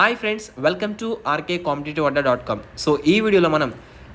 Hi friends, welcome to rkcompetitive.com. So ఈ వీడియోలో మనం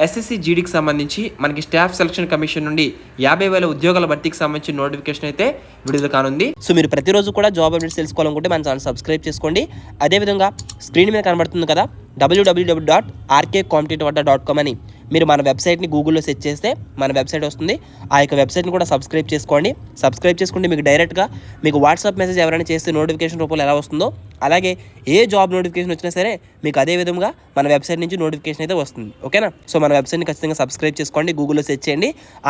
ఎస్ఎస్సి జీడీకి సంబంధించి మనకి స్టాఫ్ సెలక్షన్ కమిషన్ నుండి 50,000 ఉద్యోగాల భర్తీకి సంబంధించిన నోటిఫికేషన్ అయితే విడుదల కానుంది. సో మీరు ప్రతిరోజు కూడా జాబ్ అప్డేట్స్ తెలుసుకోవాలనుకుంటే మన ఛానల్ సబ్స్క్రైబ్ చేసుకోండి. అదేవిధంగా స్క్రీన్ మీద కనబడుతుంది కదా www.rkcompetitive.com అని మీరు మన వెబ్సైట్ని గూగుల్లో సెర్చ్ చేస్తే మన వెబ్సైట్ వస్తుంది. ఆ యొక్క వెబ్సైట్ని కూడా సబ్స్క్రైబ్ చేసుకోండి. సబ్స్క్రైబ్ చేసుకుంటే మీకు డైరెక్ట్గా మీకు వాట్సాప్ మెసేజ్ ఎవరైనా చేస్తే నోటిఫికేషన్ రూపంలో ఎలా వస్తుందో అలాగే ఏ జాబ్ నోటిఫికేషన్ వచ్చినా సరే మీకు అదే విధంగా మన వెబ్సైట్ నుంచి నోటిఫికేషన్ అయితే వస్తుంది. ఓకేనా? సో మన వెబ్సైట్ని ఖచ్చితంగా సబ్స్క్రైబ్ చేసుకోండి. గూగుల్లో సెర్చ్ చేయండి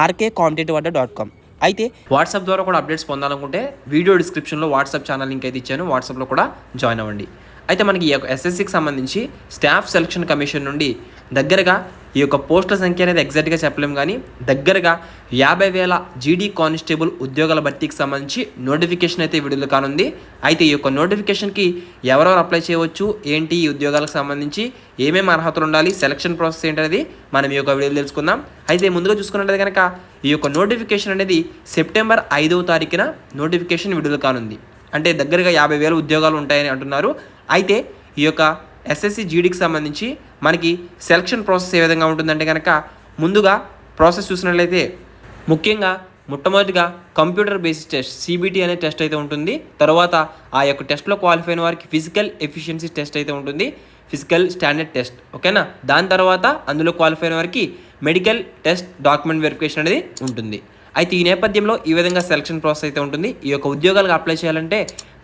rkcompetitive.com. అయితే వాట్సాప్ ద్వారా కూడా అప్డేట్స్ పొందాలనుకుంటే వీడియో డిస్క్రిప్షన్లో వాట్సాప్ ఛానల్ లింక్ అయితే ఇచ్చాను. వాట్సాప్లో కూడా జాయిన్ అవ్వండి. అయితే మనకి ఈ యొక్క ఎస్ఎస్సికి సంబంధించి స్టాఫ్ సెలక్షన్ కమిషన్ నుండి దగ్గరగా ఈ యొక్క పోస్టుల సంఖ్య అనేది ఎగ్జాక్ట్గా చెప్పలేము, కానీ దగ్గరగా 50,000 జీడీ కానిస్టేబుల్ ఉద్యోగాల భర్తీకి సంబంధించి నోటిఫికేషన్ అయితే విడుదల కానుంది. అయితే ఈ యొక్క నోటిఫికేషన్కి ఎవరెవరు అప్లై చేయవచ్చు, ఏంటి ఈ ఉద్యోగాలకు సంబంధించి ఏమేమి అర్హతలు ఉండాలి, సెలక్షన్ ప్రాసెస్ ఏంటనేది మనం ఈ యొక్క వీడియోలో తెలుసుకుందాం. అయితే ముందుగా చూసుకున్నట్లయితే కనుక ఈ యొక్క నోటిఫికేషన్ అనేది సెప్టెంబర్ 5వ తారీఖున నోటిఫికేషన్ విడుదల కానుంది. అంటే దగ్గరగా 50,000 ఉద్యోగాలు ఉంటాయని అంటున్నారు. అయితే ఈ యొక్క ఎస్ఎస్సి జీడీకి సంబంధించి మనకి సెలక్షన్ ప్రాసెస్ ఏ విధంగా ఉంటుందంటే కనుక ముందుగా ప్రాసెస్ చూసినట్లయితే ముఖ్యంగా మొట్టమొదటిగా కంప్యూటర్ బేస్డ్ టెస్ట్ సిబిటి అనే టెస్ట్ అయితే ఉంటుంది. తర్వాత ఆ యొక్క టెస్ట్లో క్వాలిఫై అయిన వారికి ఫిజికల్ ఎఫిషియన్సీ టెస్ట్ అయితే ఉంటుంది, ఫిజికల్ స్టాండర్డ్ టెస్ట్. ఓకేనా? దాని తర్వాత అందులో క్వాలిఫై అయిన వారికి మెడికల్ టెస్ట్, డాక్యుమెంట్ వెరిఫికేషన్ అనేది ఉంటుంది. అయితే ఈ నేపథ్యంలో ఈ విధంగా సెలక్షన్ ప్రాసెస్ అయితే ఉంటుంది. ఈ యొక్క ఉద్యోగాలకు అప్లై చేయాలంటే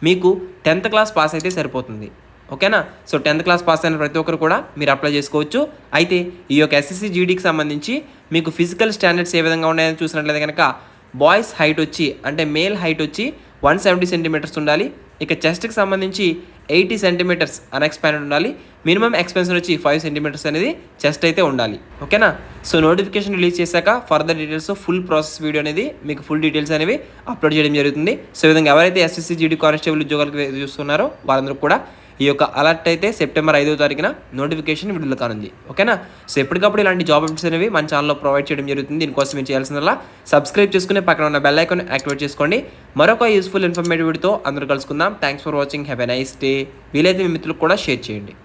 మీకు 10th క్లాస్ పాస్ అయితే సరిపోతుంది. ఓకేనా? సో 10th క్లాస్ పాస్ అయిన ప్రతి ఒక్కరు కూడా మీరు అప్లై చేసుకోవచ్చు. అయితే ఈ యొక్క ఎస్ఎస్సి జీడీకి సంబంధించి మీకు ఫిజికల్ స్టాండర్డ్స్ ఏ విధంగా ఉన్నాయని చూసినట్లయితే కనుక బాయ్స్ హైట్ వచ్చి అంటే మేల్ హైట్ వచ్చి 170 సెంటీమీటర్స్ ఉండాలి. ఇక చెస్ట్కి సంబంధించి 80 సెంటీమీటర్స్ అన్ఎక్స్పాండెడ్ ఉండాలి. మినిమం ఎక్స్పెన్షన్ వచ్చి 5 సెంటీమీటర్స్ అనేది చెస్ట్ అయితే ఉండాలి. ఓకేనా? సో నోటిఫికేషన్ రిలీజ్ చేశాక further details full process video అనేది మీకు ఫుల్ డీటెయిల్స్ అనేవి అప్లోడ్ చేయడం జరుగుతుంది. సో ఈ విధంగా ఎవరైతే ఎస్ఎస్సి జీడీ కానిస్టేబుల్ ఉద్యోగాలకు చూస్తున్నారో వాళ్ళందరూ కూడా ఈ యొక్క అలర్ట్ అయితే సెప్టెంబర్ 5వ తారీఖున నోటిఫికేషన్ విడుదల కానుంది. ఓకేనా? సో ఎప్పటికప్పుడు ఇలాంటి జాబ్ అప్డేట్స్ అనేవి మన ఛానల్లో ప్రొవైడ్ చేయడం జరుగుతుంది. దీనికోసం మీరు చేయాల్సిందల్లా సబ్స్క్రైబ్ చేసుకుని పక్కన ఉన్న బెల్ ఐకాన్ యాక్టివేట్ చేసుకోండి. మరొక యూస్ఫుల్ ఇన్ఫర్మేటివ్ వీడియోతో అందరూ కలుసుకుందాం. Thanks for watching. Have a nice day. వీలైతే మీ మిత్రులకు కూడా షేర్ చేయండి.